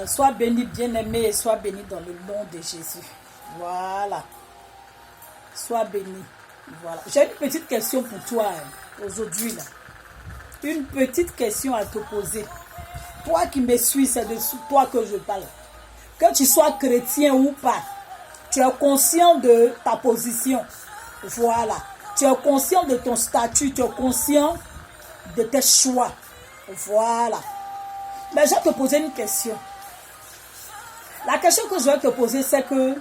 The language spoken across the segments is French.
Sois béni, bien-aimé, et sois béni dans le nom de Jésus. Voilà. Sois béni. Voilà. J'ai une petite question pour toi aujourd'hui. Une petite question à te poser. Toi qui me suis, c'est de toi que je parle. Que tu sois chrétien ou pas, tu es conscient de ta position. Voilà. Tu es conscient de ton statut, tu es conscient de tes choix. Voilà. Mais je vais te poser une question. La question que je vais te poser, c'est que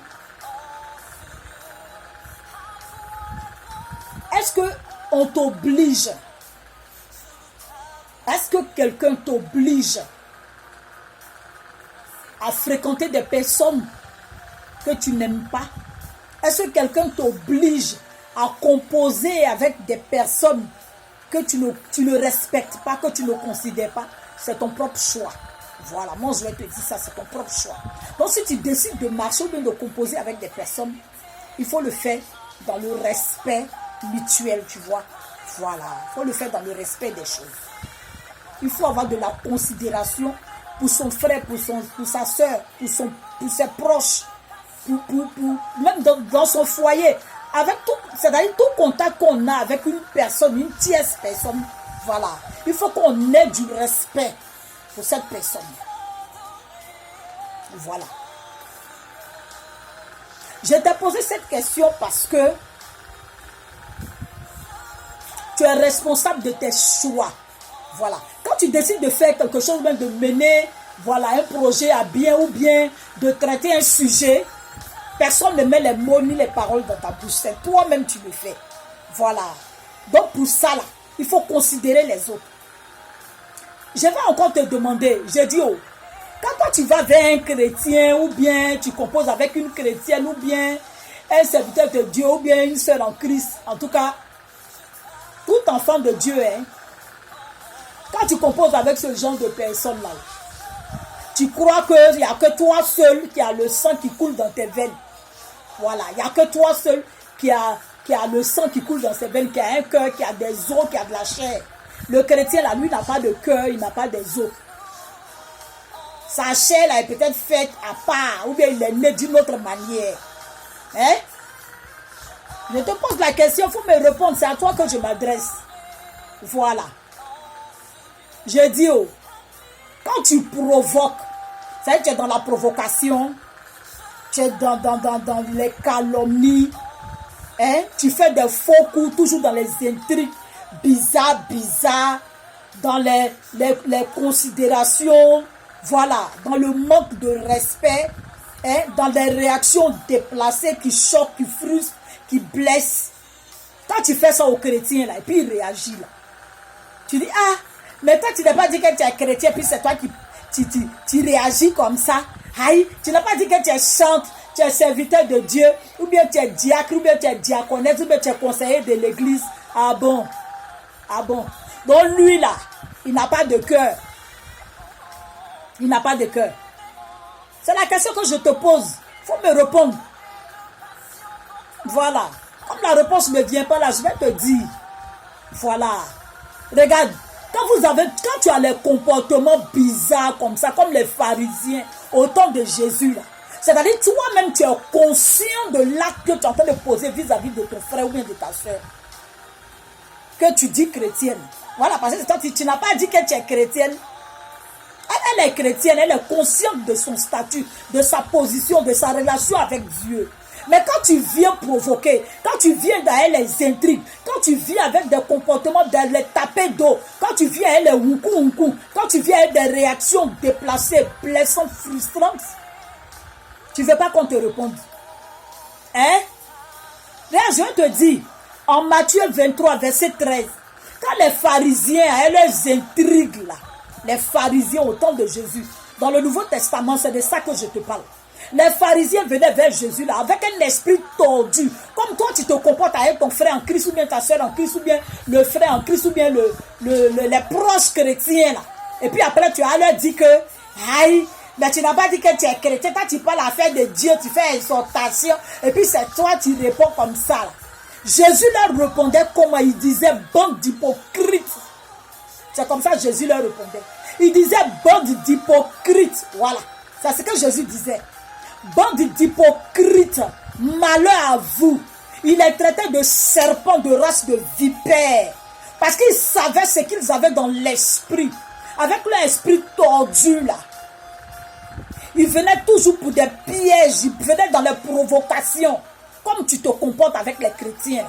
est-ce qu'on t'oblige? Est-ce que quelqu'un t'oblige à fréquenter des personnes que tu n'aimes pas? Est-ce que quelqu'un t'oblige à composer avec des personnes que tu ne respectes pas, que tu ne considères pas? C'est ton propre choix. Voilà, moi je vais te dire ça, c'est ton propre choix. Donc si tu décides de marcher ou bien de composer avec des personnes, il faut le faire dans le respect mutuel, tu vois. Voilà, il faut le faire dans le respect des choses. Il faut avoir de la considération pour son frère, pour sa soeur, pour ses proches, même dans son foyer. Avec tout, c'est-à-dire tout contact qu'on a avec une personne, une tierce personne, voilà. Il faut qu'on ait du respect pour cette personne. Voilà. Je t'ai posé cette question parce que tu es responsable de tes choix. Voilà. Quand tu décides de faire quelque chose, même de mener, voilà, un projet à bien ou bien de traiter un sujet, personne ne met les mots ni les paroles dans ta bouche. C'est toi-même tu le fais. Voilà. Donc pour ça, là, il faut considérer les autres. Je vais encore te demander, je dis, oh, quand toi tu vas vers un chrétien ou bien tu composes avec une chrétienne ou bien un serviteur de Dieu ou bien une sœur en Christ, en tout cas, tout enfant de Dieu, hein, quand tu composes avec ce genre de personnes-là, tu crois qu'il n'y a que toi seul qui a le sang qui coule dans tes veines. Voilà, il n'y a que toi seul qui a le sang qui coule dans ses veines, qui a un cœur, qui a des os, qui a de la chair. Le chrétien, là, lui, n'a pas de cœur, il n'a pas des os. Sa chair, là, est peut-être faite à part, ou bien il est né d'une autre manière. Hein? Je te pose la question, il faut me répondre, c'est à toi que je m'adresse. Voilà. Je dis, oh, quand tu provoques, c'est-à-dire que tu es dans la provocation, tu es dans les calomnies, hein? Tu fais des faux coups, toujours dans les intrigues bizarres, dans les considérations, voilà, dans le manque de respect, hein? Dans les réactions déplacées qui choquent, qui frustrent, qui blessent. Quand tu fais ça aux chrétiens, là, et puis il réagit, là, tu dis, ah, mais toi, tu n'as pas dit que tu es chrétien, puis c'est toi qui tu réagis comme ça. Aïe, tu n'as pas dit que tu es chante, tu es serviteur de Dieu, ou bien tu es diacre, ou bien tu es diaconesse, ou bien tu es conseiller de l'église. Ah bon? Ah bon? Donc lui, là, il n'a pas de cœur. Il n'a pas de cœur. C'est la question que je te pose. Il faut me répondre. Voilà. Comme la réponse ne vient pas là, je vais te dire. Voilà. Regarde. Quand tu as les comportements bizarres comme ça, comme les pharisiens, au temps de Jésus, là, c'est-à-dire toi-même, tu es conscient de l'acte que tu es en train de poser vis-à-vis de ton frère ou bien de ta soeur, que tu dis chrétienne. Voilà, parce que toi, tu n'as pas dit que tu es chrétienne. Elle est chrétienne, elle est consciente de son statut, de sa position, de sa relation avec Dieu. Mais quand tu viens provoquer, quand tu viens derrière les intrigues, quand tu viens avec des comportements, de les taper d'eau, quand tu viens avec les woukou, quand tu viens avec des réactions déplacées, blessantes, frustrantes, tu ne veux pas qu'on te réponde. Hein? Regarde, je te dis, en Matthieu 23, verset 13, quand les pharisiens, et leurs intrigues là, les pharisiens au temps de Jésus, dans le Nouveau Testament, c'est de ça que je te parle. Les pharisiens venaient vers Jésus là avec un esprit tordu. Comme toi tu te comportes avec ton frère en Christ ou bien ta soeur en Christ ou bien le frère en Christ ou bien les proches chrétiens là. Et puis après tu as leur dit que aïe, mais tu n'as pas dit que tu es chrétien. Quand tu parles à faire de Dieu, tu fais exhortation. Et puis c'est toi tu réponds comme ça là. Jésus leur répondait comment il disait, bande d'hypocrites. C'est comme ça que Jésus leur répondait. Il disait bande d'hypocrites. Voilà. C'est ce que Jésus disait. Bande d'hypocrites. Malheur à vous. Il les traitait de serpents, de race de vipères. Parce qu'ils savaient ce qu'ils avaient dans l'esprit. Avec leur esprit tordu là. Ils venaient toujours pour des pièges. Ils venaient dans les provocations. Comme tu te comportes avec les chrétiens.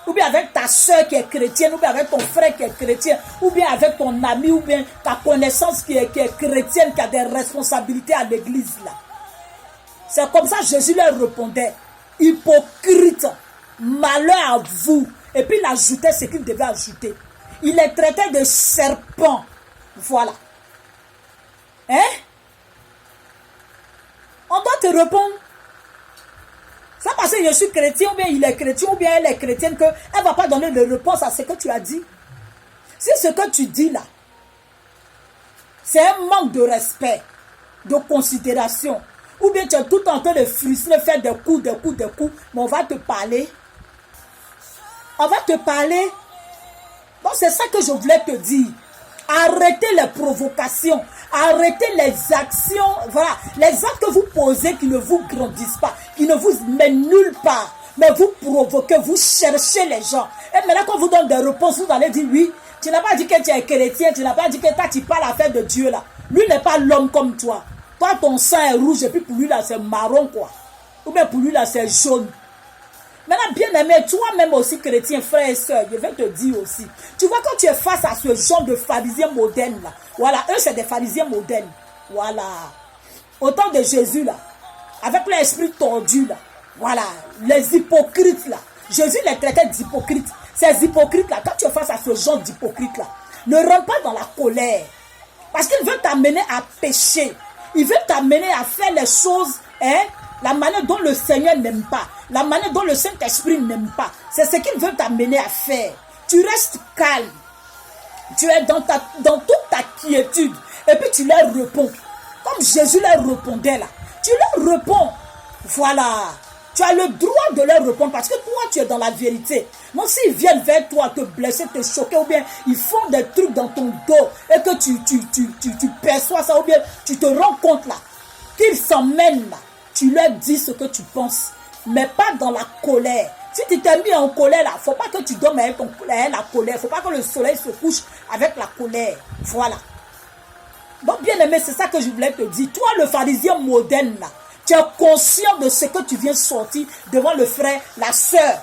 Ou bien avec ta soeur qui est chrétienne. Ou bien avec ton frère qui est chrétien. Ou bien avec ton ami. Ou bien ta connaissance qui est chrétienne. Qui a des responsabilités à l'église là. C'est comme ça que Jésus leur répondait. Hypocrite. Malheur à vous. Et puis il ajoutait ce qu'il devait ajouter. Il les traitait de serpents. Voilà. Hein? On doit te répondre. C'est parce que je suis chrétien, ou bien il est chrétien, ou bien elle est chrétienne, qu'elle ne va pas donner de réponse à ce que tu as dit. Si ce que tu dis là, c'est un manque de respect, de considération, ou bien tu es tout en train de frustrer, faire des coups, mais on va te parler. On va te parler. Donc c'est ça que je voulais te dire. Arrêtez les provocations. Arrêtez les actions. Voilà. Les actes que vous posez qui ne vous grandissent pas. Qui ne vous mènent nulle part. Mais vous provoquez. Vous cherchez les gens. Et maintenant quand on vous donne des réponses, vous allez dire oui. Tu n'as pas dit que tu es chrétien. Tu n'as pas dit que toi tu parles à l'affaire de Dieu là. Lui n'est pas l'homme comme toi. Toi ton sang est rouge. Et puis pour lui là c'est marron quoi. Ou bien pour lui là c'est jaune. Maintenant, bien aimé, toi-même aussi chrétien, frère et soeur, je vais te dire aussi. Tu vois, quand tu es face à ce genre de pharisiens modernes là, voilà, eux c'est des pharisiens modernes. Voilà. Au temps de Jésus là, avec l'esprit tordu là, voilà, les hypocrites là. Jésus les traitait d'hypocrites. Ces hypocrites là, quand tu es face à ce genre d'hypocrites là, ne rentre pas dans la colère. Parce qu'il veut t'amener à pécher. Il veut t'amener à faire les choses, hein, la manière dont le Seigneur n'aime pas. La manière dont le Saint-Esprit n'aime pas. C'est ce qu'il veut t'amener à faire. Tu restes calme. Tu es dans toute ta quiétude. Et puis tu leur réponds. Comme Jésus leur répondait là. Tu leur réponds. Voilà. Tu as le droit de leur répondre parce que toi tu es dans la vérité. Donc s'ils viennent vers toi te blesser, te choquer ou bien ils font des trucs dans ton dos et que tu perçois ça ou bien tu te rends compte là qu'ils s'emmènent là. Tu leur dis ce que tu penses. Mais pas dans la colère. Si tu t'es mis en colère là, il ne faut pas que tu dormes avec la colère. Il ne faut pas que le soleil se couche avec la colère. Voilà. Donc bien aimé, c'est ça que je voulais te dire. Toi le pharisien moderne là, tu es conscient de ce que tu viens sortir devant le frère, la soeur.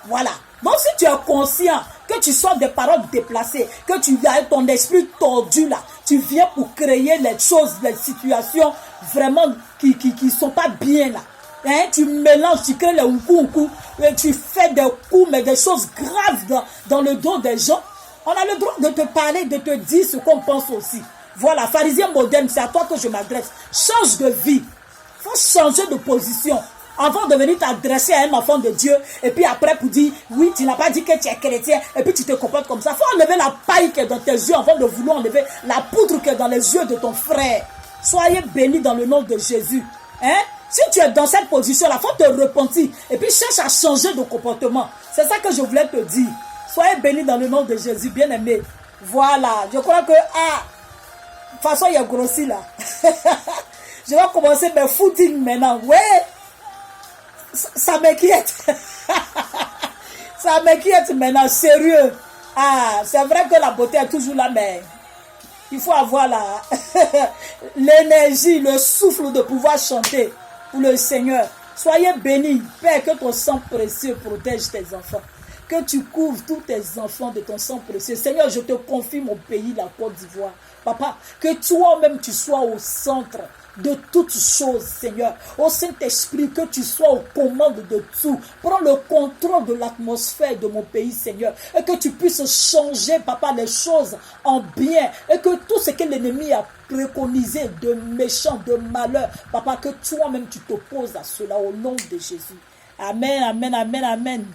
Voilà. Donc si tu es conscient que tu sors des paroles déplacées, que tu as ton esprit tordu là, tu viens pour créer les choses, les situations vraiment qui sont pas bien là. Hein, tu mélanges, tu crées les oukou, tu fais des coups, mais des choses graves dans le dos des gens. On a le droit de te parler, de te dire ce qu'on pense aussi. Voilà, pharisien moderne, c'est à toi que je m'adresse. Change de vie. Il faut changer de position. Avant de venir t'adresser à un enfant de Dieu, et puis après pour dire, oui, tu n'as pas dit que tu es chrétien, et puis tu te comportes comme ça. Il faut enlever la paille qui est dans tes yeux avant de vouloir enlever la poudre qui est dans les yeux de ton frère. Soyez bénis dans le nom de Jésus. Hein? Si tu es dans cette position-là, il faut te repentir et puis cherche à changer de comportement. C'est ça que je voulais te dire. Soyez bénis dans le nom de Jésus, bien-aimé. Voilà, je crois que, de toute façon, il y a grossi là. Je vais commencer mes footings maintenant. Ouais, ça m'inquiète. Ça m'inquiète maintenant, sérieux. C'est vrai que la beauté est toujours là, mais il faut avoir l'énergie, le souffle de pouvoir chanter pour le Seigneur. Soyez bénis. Père, que ton sang précieux protège tes enfants. Que tu couvres tous tes enfants de ton sang précieux. Seigneur, je te confie mon pays, la Côte d'Ivoire. Papa, que toi-même tu sois au centre de toutes choses, Seigneur. Au Saint-Esprit, que tu sois aux commandes de tout. Prends le contrôle de l'atmosphère de mon pays, Seigneur. Et que tu puisses changer, Papa, les choses en bien. Et que tout ce que l'ennemi a préconisé de méchant, de malheur, Papa, que toi-même tu t'opposes à cela au nom de Jésus. Amen, amen, amen, amen.